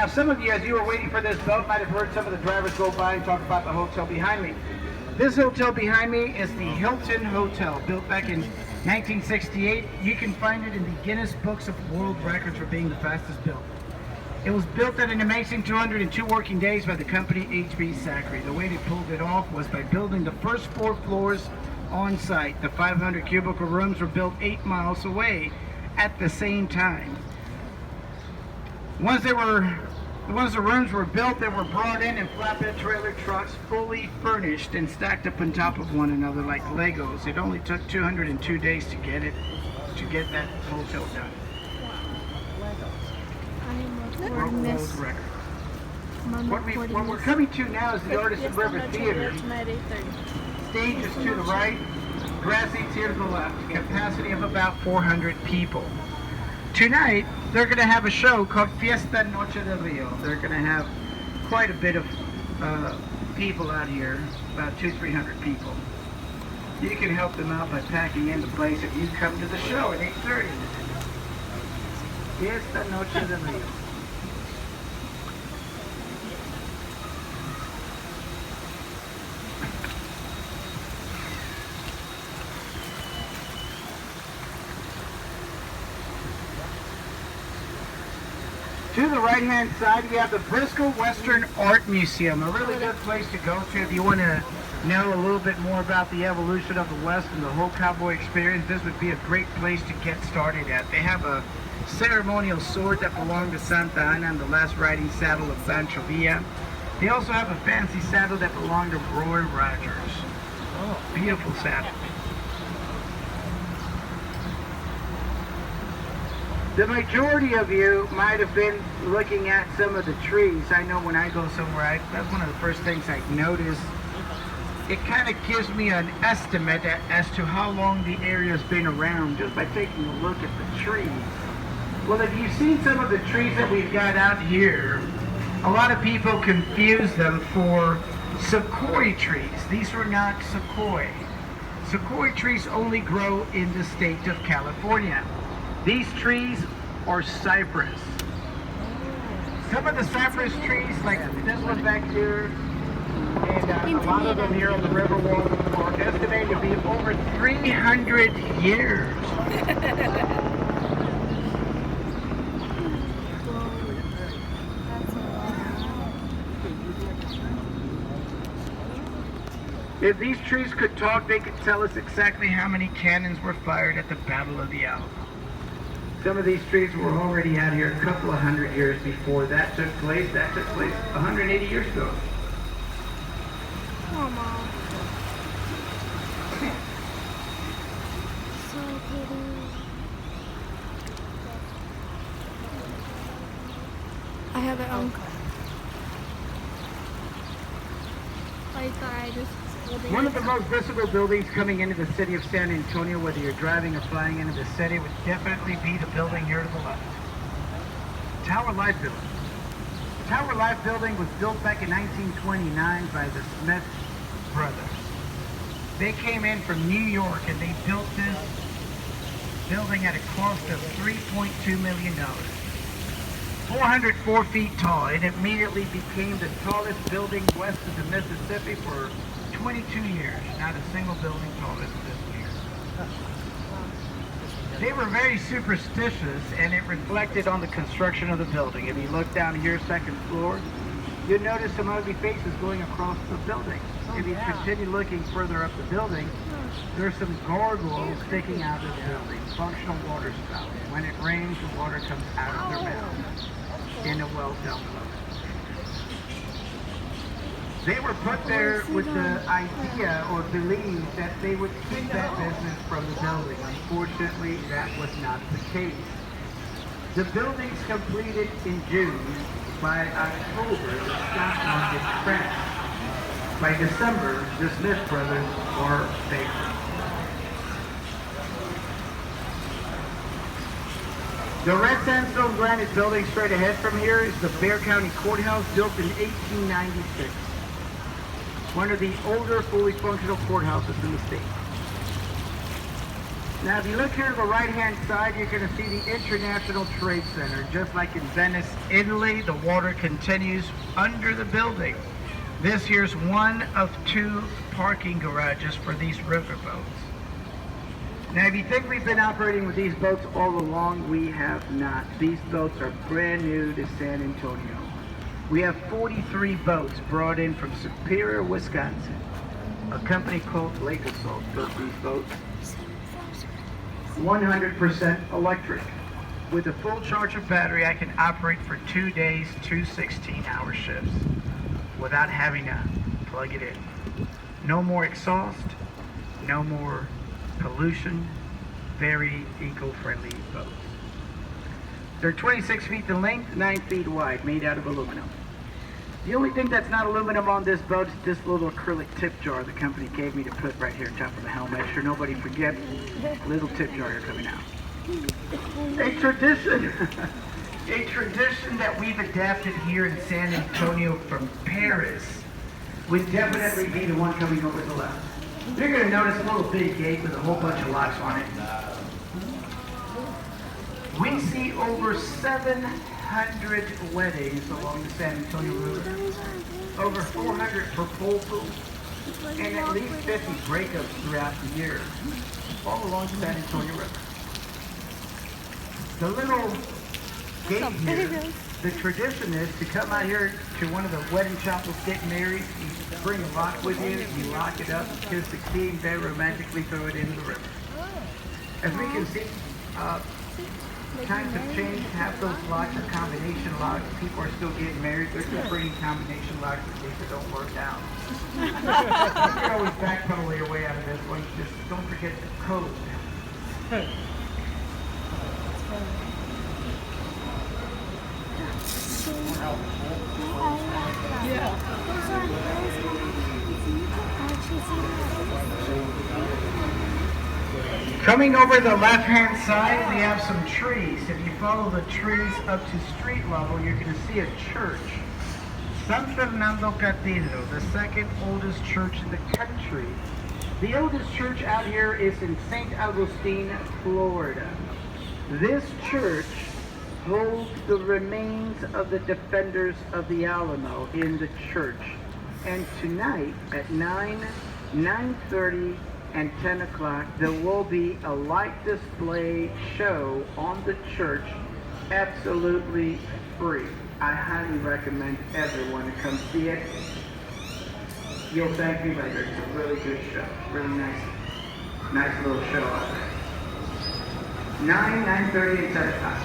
Now, some of you, as you were waiting for this boat, might have heard some of the drivers go by and talk about the hotel behind me. This hotel behind me is the Hilton Hotel, built back in 1968. You can find it in the Guinness Books of World Records for being the fastest built. It was built at an amazing 202 working days by the company HB Zachary. The way they pulled it off was by building the first 4 floors on site. The 500 cubicle rooms were built 8 miles away at the same time. Once the rooms were built, they were brought in flatbed trailer trucks, fully furnished and stacked up on top of one another like Legos. It only took 202 days to get that hotel done. World record. What we're coming to now is the Artisan River Theater. Stage is to the right, grass seats here to the left. Capacity of about 400 people. Tonight, they're going to have a show called Fiesta Noche del Rio. They're going to have quite a bit of people out here, about 200-300 people. You can help them out by packing in the place if you come to the show at 8:30. Fiesta Noche del Rio. To the right-hand side, we have the Bristol Western Art Museum, a really good place to go to if you want to know a little bit more about the evolution of the West and the whole cowboy experience. This would be a great place to get started at. They have a ceremonial sword that belonged to Santa Ana and the last riding saddle of Pancho Villa. They also have a fancy saddle that belonged to Roy Rogers. Oh, beautiful saddle. The majority of you might have been looking at some of the trees. I know when I go somewhere, that's one of the first things I notice. It kind of gives me an estimate as to how long the area's been around just by taking a look at the trees. Well, if you've seen some of the trees that we've got out here, a lot of people confuse them for sequoia trees. These are not sequoia. Sequoia trees only grow in the state of California. These trees are cypress. Some of the cypress trees, like this one back here, and a lot of them here on the Riverwalk, are estimated to be over 300 years. If these trees could talk, they could tell us exactly how many cannons were fired at the Battle of the Alamo. Some of these trees were already out here a couple of hundred years before that took place. That took place 180 years ago. Oh, Mom. So pretty. I have it on. One of the most visible buildings coming into the city of San Antonio, whether you're driving or flying into the city, would definitely be the building here to the left. Tower Life Building. The Tower Life Building was built back in 1929 by the Smith brothers. They came in from New York and they built this building at a cost of $3.2 million. 404 feet tall. It immediately became the tallest building west of the Mississippi for 22 years. Not a single building taller than this here. They were very superstitious, and it reflected on the construction of the building. If you look down here, second floor, you'll notice some ugly faces going across the building. If you continue looking further up the building, there's some gargoyles sticking out of the building, functional water spouts. When it rains, the water comes out of their mouths in a well down below. They were put there with the idea or belief that they would keep that business from the building. Unfortunately, that was not the case. The building's completed in June. By October, the stock market crashed. By December, the Smith brothers are bankrupt. The red sandstone granite building straight ahead from here is the Bexar County Courthouse, built in 1896. One of the older, fully functional courthouses in the state. Now, if you look here to the right-hand side, you're going to see the International Trade Center. Just like in Venice, Italy, the water continues under the building. This here's one of 2 parking garages for these river boats. Now, if you think we've been operating with these boats all along, we have not. These boats are brand new to San Antonio. We have 43 boats brought in from Superior, Wisconsin. A company called Lake Assault built these boats. 100% electric. With a full charge of battery, I can operate for 2 days, 2 16-hour shifts without having to plug it in. No more exhaust, no more pollution, very eco-friendly boats. They're 26 feet in length, 9 feet wide, made out of aluminum. The only thing that's not aluminum on this boat is this little acrylic tip jar the company gave me to put right here on top of the helm. Make sure nobody forgets, little tip jar are coming out. A tradition that we've adapted here in San Antonio from Paris would definitely be the one coming over the left. You're going to notice a little bitty gate with a whole bunch of locks on it. We see over 700 weddings along the San Antonio River, over 400 proposals, and at least 50 breakups throughout the year, all along the San Antonio River. The little gate here, the tradition is to come out here to one of the wedding chapels, get married, you bring a lock with you, you lock it up, kiss the key, and then romantically throw it into the river. As we can see, times have changed. Half those locks are combination locks. People are still getting married. They're just bringing combination locks in case it don't work out. You can always backpedal your way out of this one. Just don't forget the code. Coming over the left-hand side, we have some trees. If you follow the trees up to street level, you're going to see a church. San Fernando Cathedral, the second oldest church in the country. The oldest church out here is in St. Augustine, Florida. This church holds the remains of the defenders of the Alamo in the church. And tonight at 9:30, and 10 o'clock, there will be a light display show on the church, absolutely free. I highly recommend everyone to come see it. You'll thank me later. It's a really good show. Really nice little show out there. 9:30, and 10 o'clock.